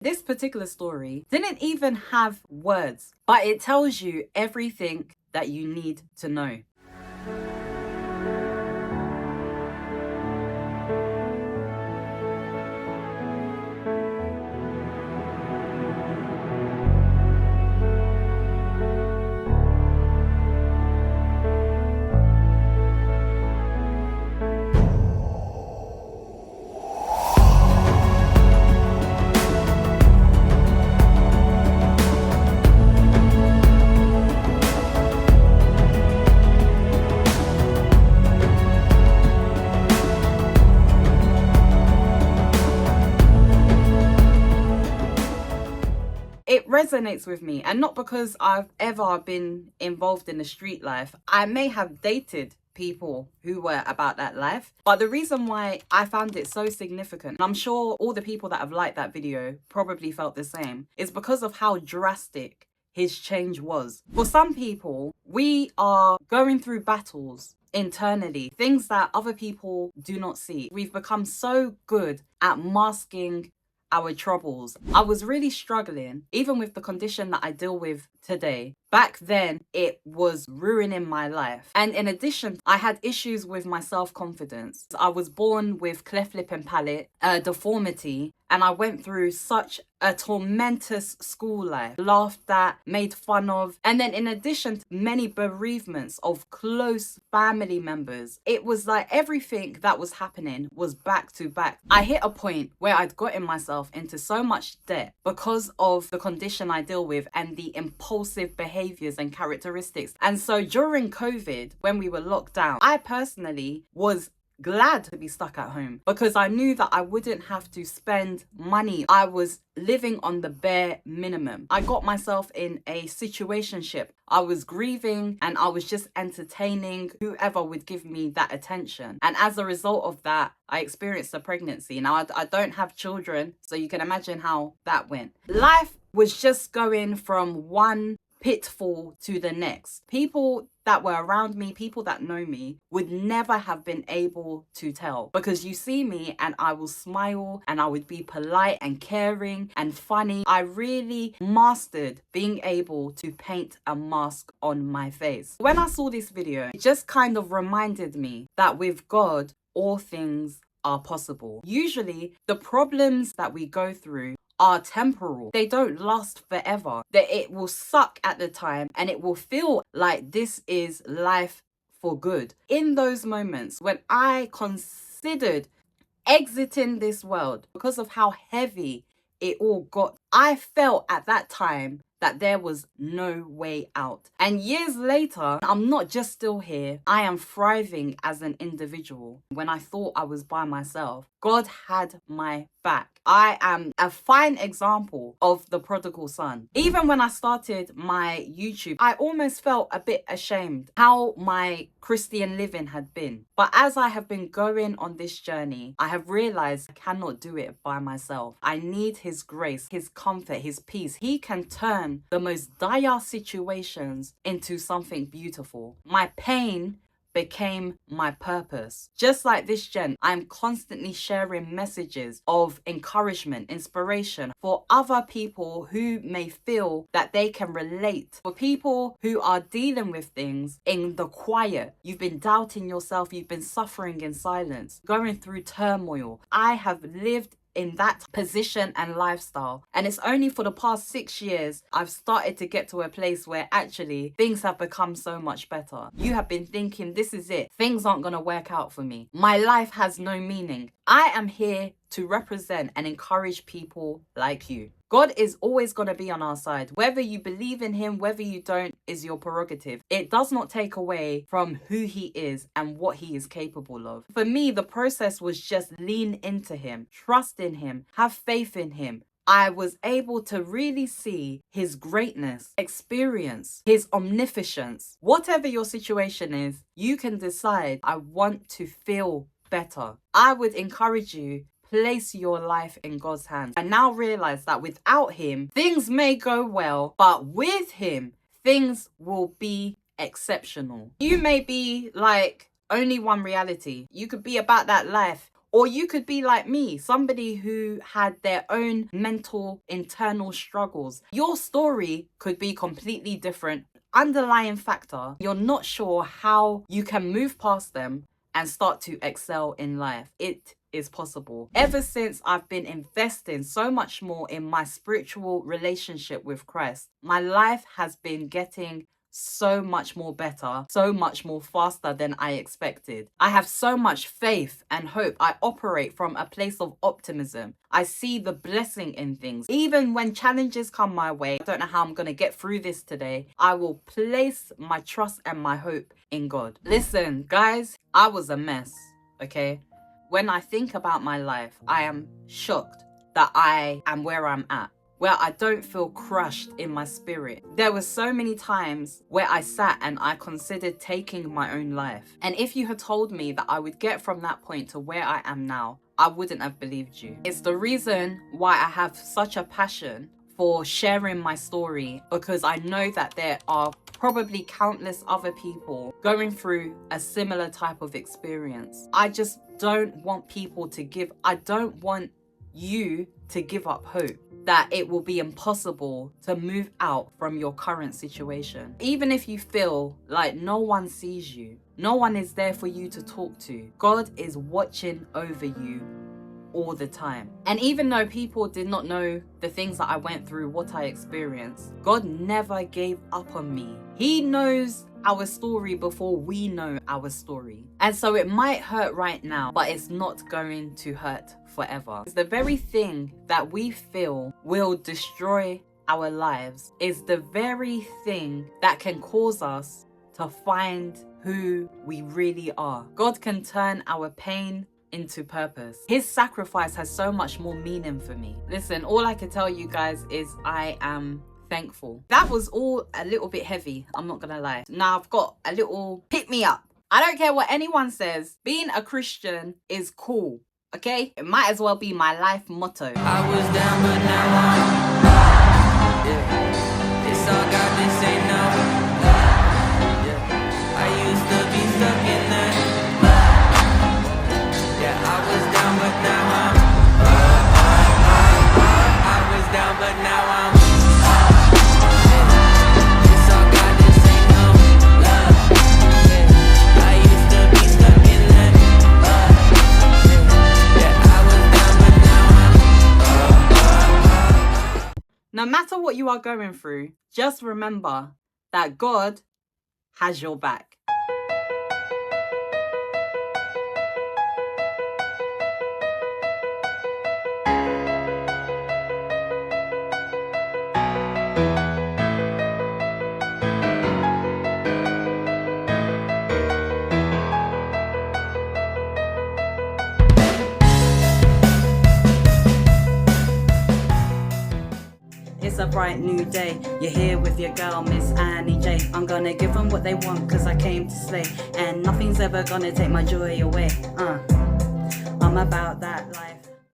This particular story didn't even have words, but it tells you everything that you need to know. It resonates with me, and not because I've ever been involved in the street life. I may have dated people who were about that life, but the reason why I found it so significant, and I'm sure all the people that have liked that video probably felt the same, is because of how drastic his change was. For some people, we are going through battles internally, things that other people do not see. We've become so good at masking our troubles. I was really struggling, even with the condition that I deal with today. Back then, it was ruining my life. And in addition, I had issues with my self-confidence. I was born with cleft lip and palate, a deformity, and I went through such a tormentous school life, laughed at, made fun of, and then in addition to many bereavements of close family members, it was like everything that was happening was back to back. I hit a point where I'd gotten myself into so much debt because of the condition I deal with and the impulsive behaviors and characteristics. And so during COVID, when we were locked down, I personally was glad to be stuck at home because I knew that I wouldn't have to spend money. I was living on the bare minimum. I got myself in a situationship. I was grieving and I was just entertaining whoever would give me that attention. And as a result of that, I experienced a pregnancy. Now, I don't have children, so you can imagine how that went. Life was just going from one pitfall to the next. People that were around me, people that know me, would never have been able to tell, because you see me and I will smile and I would be polite and caring and funny. I really mastered being able to paint a mask on my face. When I saw this video, it just kind of reminded me that with God, all things are possible. Usually, the problems that we go through are temporal. They don't last forever. That it will suck at the time and it will feel like this is life for good. In those moments when I considered exiting this world because of how heavy it all got, I felt at that time that there was no way out. And years later, I'm not just still here, I am thriving as an individual. When I thought I was by myself, God had my back. I am a fine example of the prodigal son. Even when I started my YouTube, I almost felt a bit ashamed how my Christian living had been. But as I have been going on this journey, I have realized I cannot do it by myself. I need His grace, His comfort, His peace. He can turn the most dire situations into something beautiful. My pain became my purpose. Just like this gen, I'm constantly sharing messages of encouragement, inspiration for other people who may feel that they can relate. For people who are dealing with things in the quiet, you've been doubting yourself, you've been suffering in silence, going through turmoil. I have lived in that position and lifestyle, and it's only for the past 6 years I've started to get to a place where actually things have become so much better. You have been thinking, this is it, things aren't gonna work out for me, my life has no meaning. I am here to represent and encourage people like you. God is always going to be on our side. Whether you believe in Him, whether you don't, is your prerogative. It does not take away from who He is and what He is capable of. For me, the process was just lean into Him, trust in Him, have faith in Him. I was able to really see His greatness, experience His omniscience. Whatever your situation is, you can decide, I want to feel better. I would encourage you, place your life in God's hands and now realize that without Him, things may go well, but with Him, things will be exceptional. You may be like only one reality. You could be about that life Or you could be like me, somebody who had their own mental internal struggles. Your story could be completely different. Underlying factor, you're not sure how you can move past them and start to excel in life. It is possible. Ever since I've been investing so much more in my spiritual relationship with Christ, my life has been getting so much more better, so much more faster than I expected. I have so much faith and hope. I operate from a place of optimism. I see the blessing in things. Even when challenges come my way, I don't know how I'm going to get through this today. I will place my trust and my hope in God. Listen, guys, I was a mess, okay? When I think about my life, I am shocked that I am where I'm at, where I don't feel crushed in my spirit. There were so many times where I sat and I considered taking my own life. And if you had told me that I would get from that point to where I am now, I wouldn't have believed you. It's the reason why I have such a passion for sharing my story, because I know that there are probably countless other people going through a similar type of experience. I just don't want people to I don't want you to give up hope that it will be impossible to move out from your current situation. Even if you feel like no one sees you, no one is there for you to talk to, God is watching over you all the time. And even though people did not know the things that I went through, what I experienced, God never gave up on me. He knows our story before we know our story. And so it might hurt right now, but it's not going to hurt forever. It's the very thing that we feel will destroy our lives is the very thing that can cause us to find who we really are. God can turn our pain into purpose. His sacrifice has so much more meaning for me. Listen, all I can tell you guys is I am thankful. That was all a little bit heavy, I'm not gonna lie. Now I've got a little pick me up. I don't care what anyone says, being a Christian is cool, okay? It might as well be my life motto. I was down but now I'm up. Yeah. It's all God, this ain't no. Yeah. I used to be stuck in that. Yeah, I was down but now I'm up. I was down but now I'm up. It's all God, this ain't no love. Yeah. I used to be stuck in that. Yeah, I was down but now I'm up. No matter what you are going through, just remember that God has your back. It's a bright new day. You're here with your girl, Miss Annie J. I'm gonna give them what they want, cause I came to slay. And nothing's ever gonna take my joy away. I'm about that life.